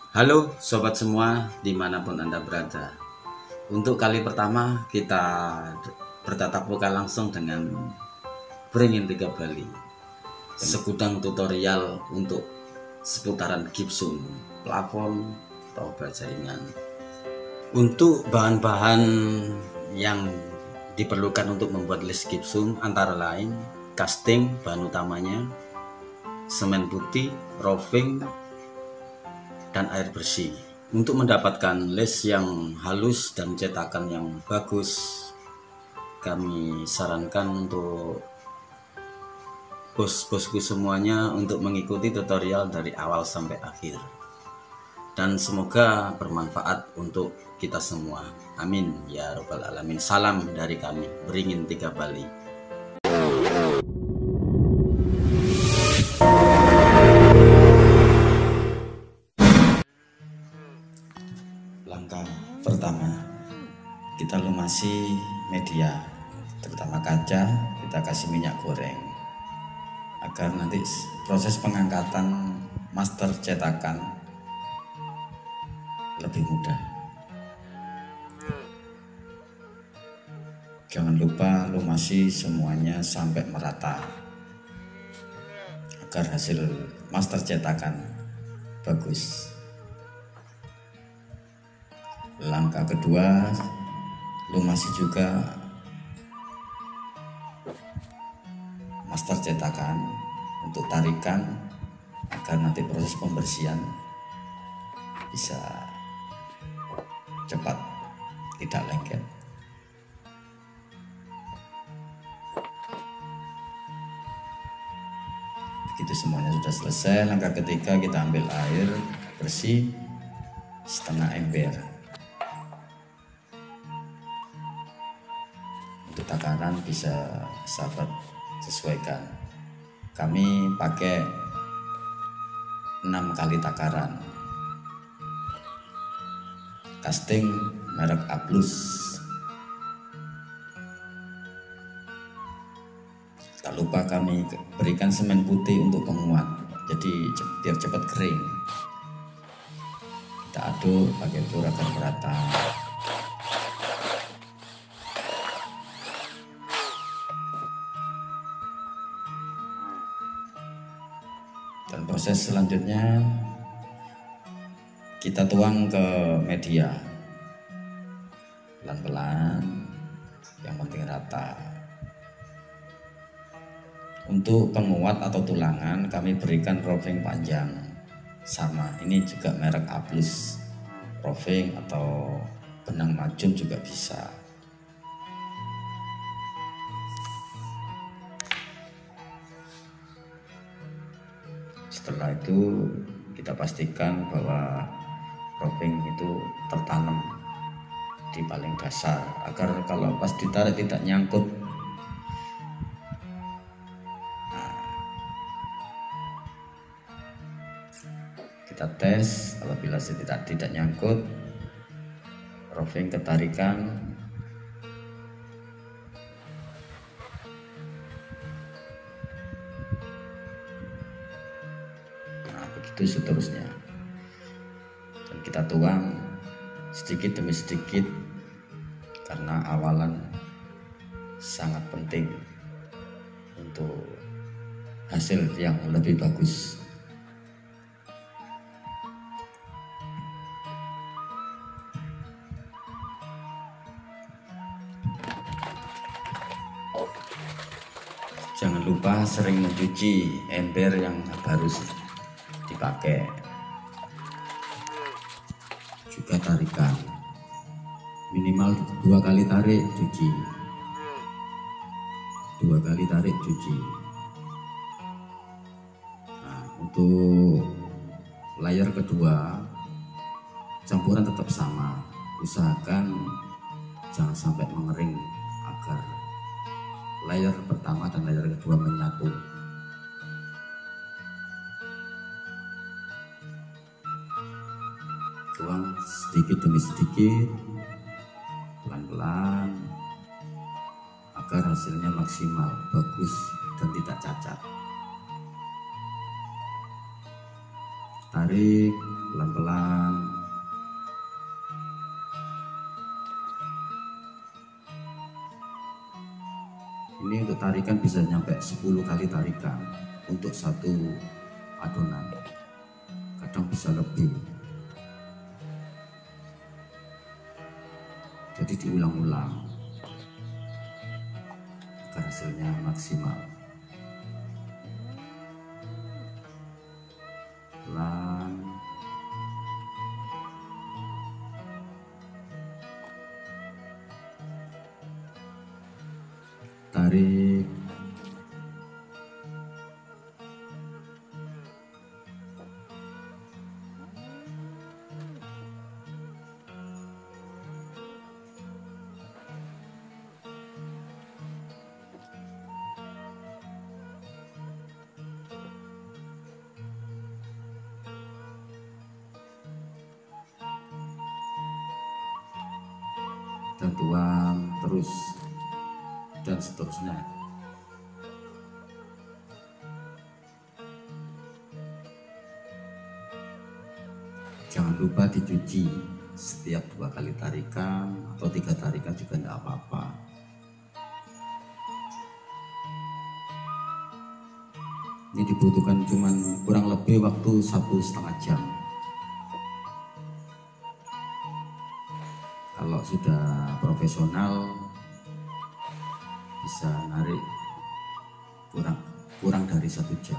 Halo sobat semua dimanapun Anda berada. Untuk kali pertama kita bertatap muka langsung dengan Beringin 3 Bali. Segudang tutorial untuk seputaran gypsum, plafon atau baja ringan. Untuk bahan-bahan yang diperlukan untuk membuat list gypsum antara lain casting bahan utamanya, semen putih, roofing, dan air bersih. Untuk mendapatkan les yang halus dan cetakan yang bagus, kami sarankan untuk bos-bosku semuanya untuk mengikuti tutorial dari awal sampai akhir. Dan semoga bermanfaat untuk kita semua. Amin ya robbal alamin. Salam dari kami, Beringin 3 Bali. Langkah pertama, kita lumasi media, terutama kaca, kita kasih minyak goreng agar nanti proses pengangkatan master cetakan lebih mudah. Jangan lupa lumasi semuanya sampai merata agar hasil master cetakan bagus. Langkah kedua, lumasi juga master cetakan untuk tarikan agar nanti proses pembersihan bisa cepat, tidak lengket. Begitu semuanya sudah selesai, langkah ketiga kita ambil air bersih setengah ember. Untuk takaran bisa sahabat sesuaikan. Kami pakai 6 kali takaran. Casting merek A+. Tak lupa kami berikan semen putih untuk penguat, jadi biar cepat kering. Kita aduk pakai telur agar merata. Dan proses selanjutnya kita tuang ke media pelan-pelan, yang penting rata. Untuk penguat atau tulangan kami berikan roofing panjang, sama ini juga merek A+, roofing atau benang majun juga bisa. Setelah itu kita pastikan bahwa roofing itu tertanam di paling dasar agar kalau pas ditarik tidak nyangkut. Nah, kita tes, apabila tidak nyangkut, roofing ketarikan. Begitu seterusnya, dan kita tuang sedikit demi sedikit karena awalan sangat penting untuk hasil yang lebih bagus. Jangan lupa sering mencuci ember yang baru dipakai, juga tarikan minimal 2 kali tarik cuci, 2 kali tarik cuci. Nah, untuk layer kedua campuran tetap sama, usahakan jangan sampai mengering agar layer pertama dan layer kedua menyatu. Tuang sedikit demi sedikit, pelan-pelan, agar hasilnya maksimal, bagus, dan tidak cacat. Tarik pelan-pelan, tarikan bisa nyampe 10 kali tarikan untuk satu adonan, kadang bisa lebih. Jadi diulang-ulang agar hasilnya maksimal. Pelan, tarik, dan tuang terus, dan seterusnya. Jangan lupa dicuci setiap 2 kali tarikan atau 3 tarikan juga tidak apa-apa. Ini dibutuhkan cuman kurang lebih waktu 1,5 jam. Kalau sudah profesional bisa narik kurang dari 1 jam.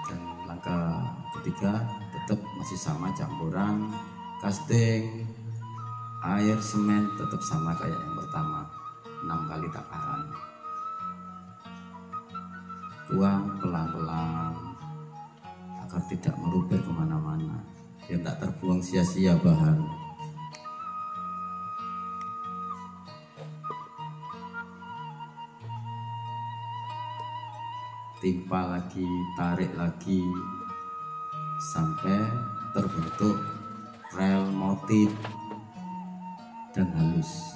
Dan langkah ketiga tetap masih sama, campuran casting, air, semen tetap sama kayak yang pertama, 6 kali takaran. Tuang pelan-pelan agar tidak meruber kemana-mana, biar tak terbuang sia-sia bahan. Timpa lagi, tarik lagi sampai terbentuk rel motif dan halus.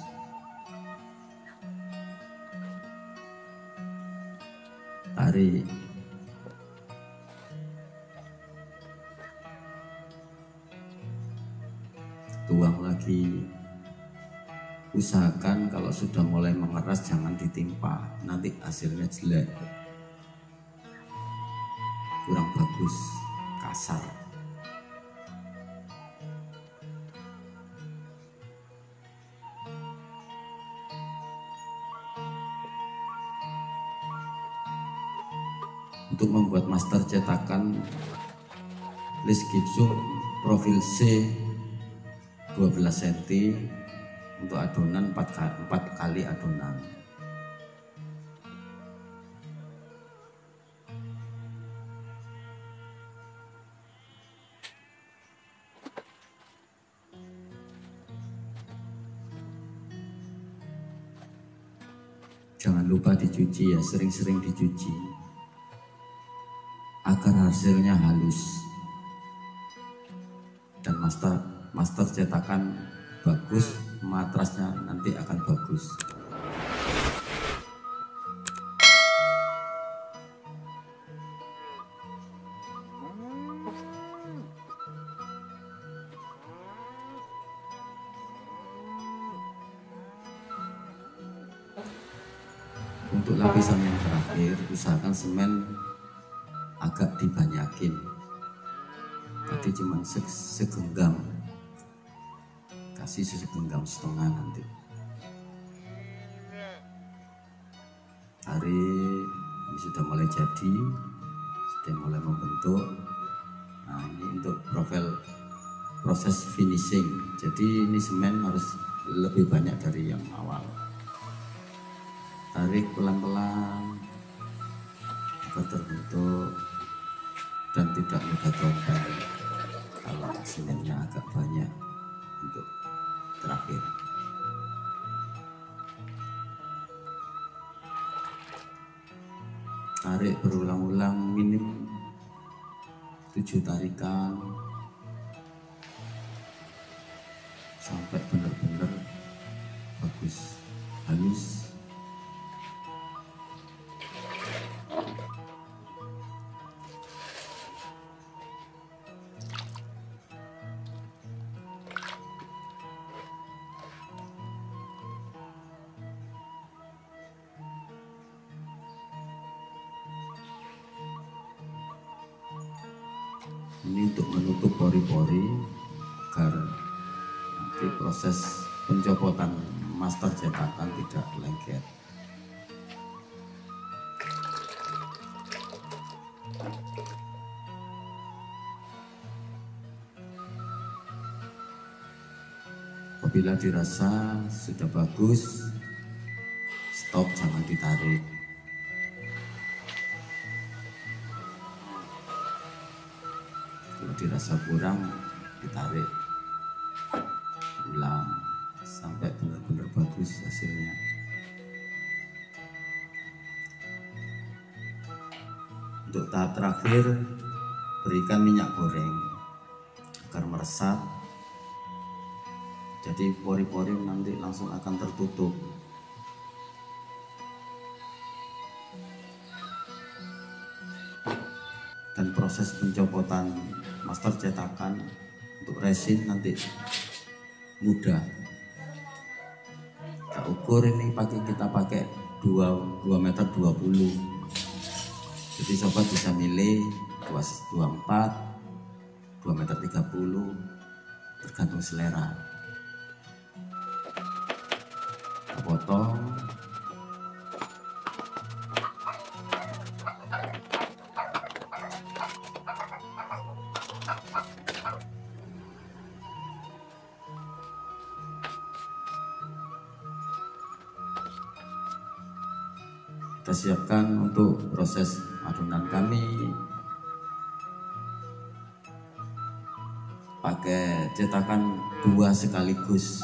Tarik, tuang lagi. Usahakan kalau sudah mulai mengeras jangan ditimpa, nanti hasilnya jelek, kurang bagus, kasar. Untuk membuat master cetakan Lis Gibson profil C 12 cm untuk adonan 4 kali adonan. Jangan lupa dicuci ya, sering-sering dicuci agar hasilnya halus dan master cetakan bagus, matrasnya nanti akan bagus. Untuk lapisan yang terakhir, usahakan semen agak dibanyakin. Tadi cuma segenggam, kasih segenggam setengah nanti. Tarik, ini sudah mulai jadi, sudah mulai membentuk. Nah, ini untuk proses finishing. Jadi ini semen harus lebih banyak dari yang awal. Tarik pelan-pelan agar terbentuk dan tidak mudah gompel kalau semennya agak banyak untuk terakhir. Tarik berulang-ulang minim 7 tarikan sampai benar-benar bagus, halus. Ini untuk menutup pori-pori agar nanti proses pencopotan master cetakan tidak lengket. Apabila dirasa sudah bagus, stop, jangan ditarik. Kalau dirasa kurang, ditarik ulang sampai benar-benar bagus hasilnya. Untuk tahap terakhir, berikan minyak goreng agar meresap. Jadi pori-pori nanti langsung akan tertutup. Dan proses pencopotan master cetakan untuk resin nanti mudah. Kita ukur ini kita pakai 2 meter 20. Jadi sobat bisa milih 2,4, 2 meter 30, tergantung selera. Kita potong. Kita siapkan untuk proses adonan kami. Pakai cetakan 2 sekaligus.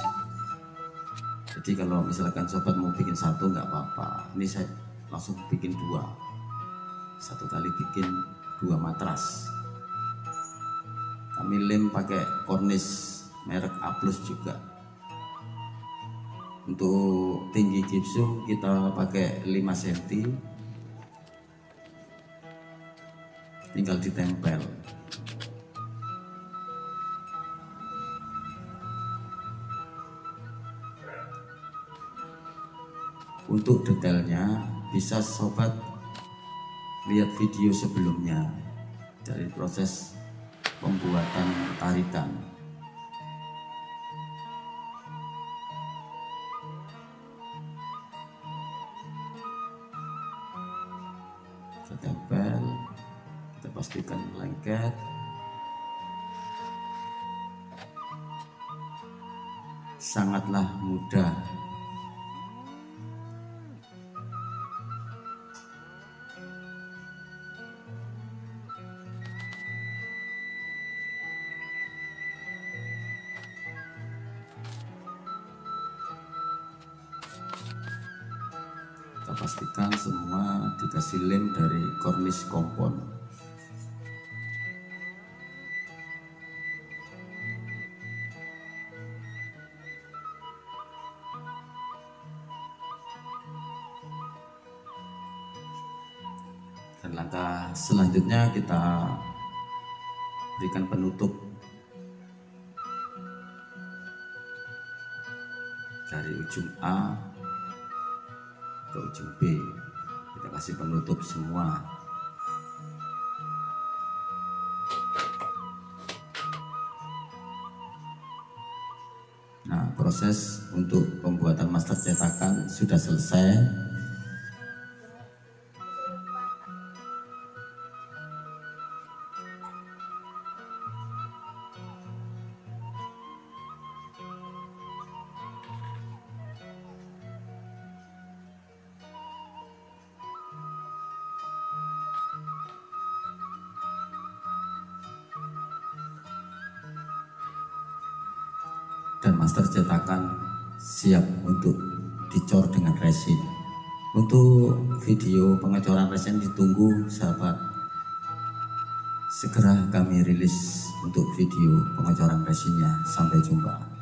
Jadi kalau misalkan sobat mau bikin 1 nggak apa-apa. Ini saya langsung bikin 2. 1 kali bikin 2 matras. Kami lem pakai kornis merek A+ juga. Untuk tinggi gipsum kita pakai 5 cm. Tinggal ditempel. Untuk detailnya bisa sobat lihat video sebelumnya dari proses pembuatan tarikan. Kita tempel, kita pastikan lengket. Sangatlah mudah. Kita pastikan semua dikasih lem dari kornis kompon. Dan langkah selanjutnya kita berikan penutup dari ujung A ke ujung B. Kita kasih penutup semua. Nah, proses untuk pembuatan master cetakan sudah selesai. Dan master cetakan siap untuk dicor dengan resin. Untuk video pengecoran resin ditunggu sahabat. Segera kami rilis untuk video pengecoran resinnya. Sampai jumpa.